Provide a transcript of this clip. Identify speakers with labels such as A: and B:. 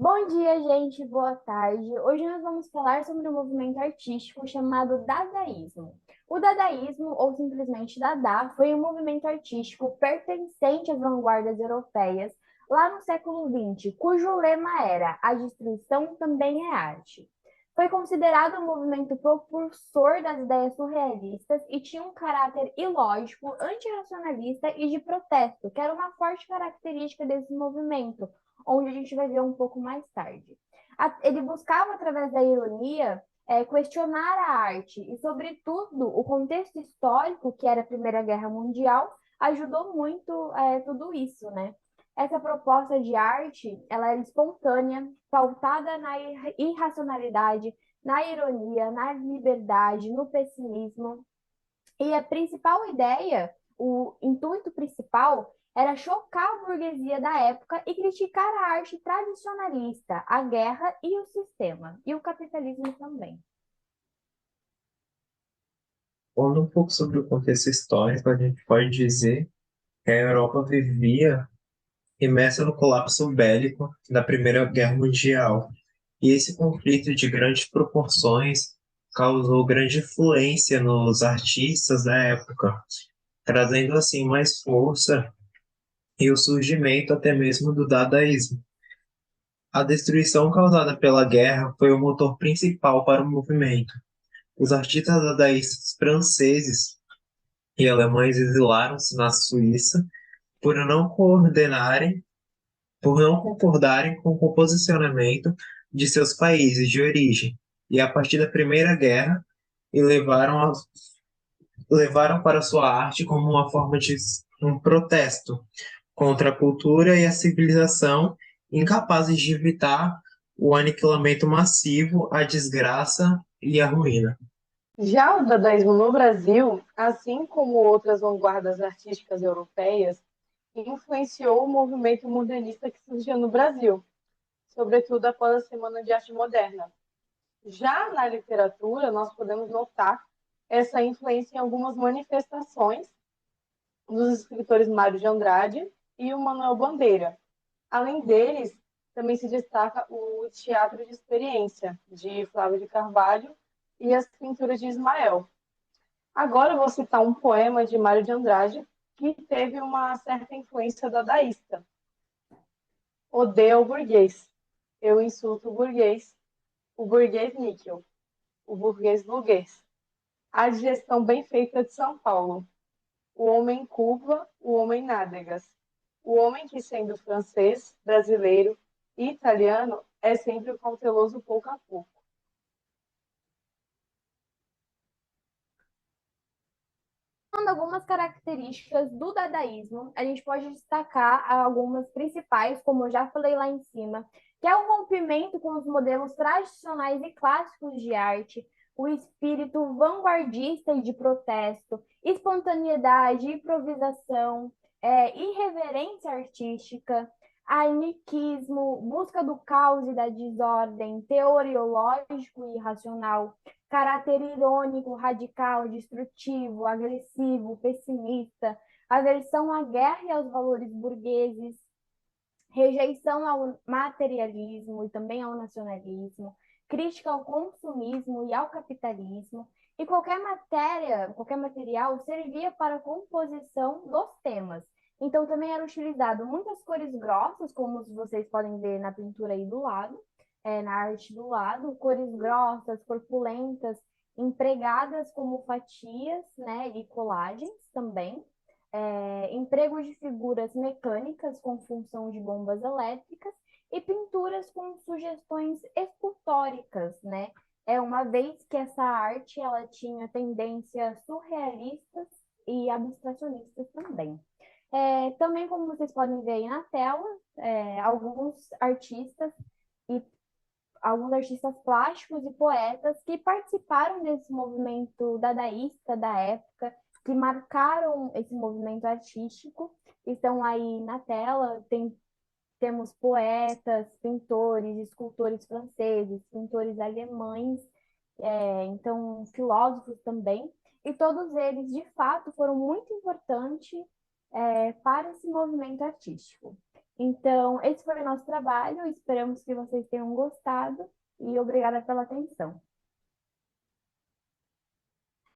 A: Bom dia, gente. Boa tarde. Hoje nós vamos falar sobre um movimento artístico chamado Dadaísmo. O Dadaísmo, ou simplesmente Dada, foi um movimento artístico pertencente às vanguardas europeias lá no século XX, cujo lema era "A destruição também é arte". Foi considerado um movimento propulsor das ideias surrealistas e tinha um caráter ilógico, antirracionalista e de protesto, que era uma forte característica desse movimento, onde a gente vai ver um pouco mais tarde. Ele buscava, através da ironia, questionar a arte e, sobretudo, o contexto histórico, que era a Primeira Guerra Mundial, ajudou muito tudo isso, né? Essa proposta de arte, ela era espontânea, pautada na irracionalidade, na ironia, na liberdade, no pessimismo, e a principal ideia, o intuito principal, era chocar a burguesia da época e criticar a arte tradicionalista, a guerra e o sistema, e o capitalismo também.
B: Falando um pouco sobre o contexto histórico, a gente pode dizer que a Europa vivia imersa no colapso bélico da Primeira Guerra Mundial. E esse conflito de grandes proporções causou grande influência nos artistas da época, trazendo assim mais força e o surgimento até mesmo do dadaísmo. A destruição causada pela guerra foi o motor principal para o movimento. Os artistas dadaístas franceses e alemães exilaram-se na Suíça por não coordenarem, por não concordarem com o posicionamento de seus países de origem, e a partir da Primeira Guerra, e levaram para sua arte como uma forma de um protesto contra a cultura e a civilização, incapazes de evitar o aniquilamento massivo, a desgraça e a ruína.
C: Já o dadaísmo no Brasil, assim como outras vanguardas artísticas europeias, influenciou o movimento modernista que surgiu no Brasil, sobretudo após a Semana de Arte Moderna. Já na literatura, nós podemos notar essa influência em algumas manifestações dos escritores Mário de Andrade e o Manuel Bandeira. Além deles, também se destaca o teatro de experiência, de Flávio de Carvalho, e as pinturas de Ismael. Agora eu vou citar um poema de Mário de Andrade que teve uma certa influência dadaísta. Odeio o burguês. Eu insulto o burguês níquel, o burguês. A digestão bem feita de São Paulo. O homem curva, o homem nádegas. O homem que, sendo francês, brasileiro e italiano, é sempre o cauteloso pouco a pouco.
A: Falando algumas características do dadaísmo, a gente pode destacar algumas principais, como eu já falei lá em cima, que é o rompimento com os modelos tradicionais e clássicos de arte, o espírito vanguardista e de protesto, espontaneidade, improvisação, irreverência artística, aniquismo, busca do caos e da desordem, teoriológico e irracional, caráter irônico, radical, destrutivo, agressivo, pessimista, aversão à guerra e aos valores burgueses, rejeição ao materialismo e também ao nacionalismo, crítica ao consumismo e ao capitalismo, e qualquer matéria, qualquer material servia para a composição dos temas. Então também era utilizado muitas cores grossas, como vocês podem ver na pintura aí do lado, na arte do lado, cores grossas, corpulentas, empregadas como fatias, né, e colagens também, emprego de figuras mecânicas com função de bombas elétricas e pinturas com sugestões escultóricas, né? Uma vez que essa arte ela tinha tendências surrealistas e abstracionistas também. Também, como vocês podem ver aí na tela, alguns artistas e alguns artistas plásticos e poetas que participaram desse movimento dadaísta da época, que marcaram esse movimento artístico, estão aí na tela. Temos poetas, pintores, escultores franceses, pintores alemães, então filósofos também, e todos eles, de fato, foram muito importantes para esse movimento artístico. Então, esse foi o nosso trabalho, esperamos que vocês tenham gostado e obrigada pela atenção.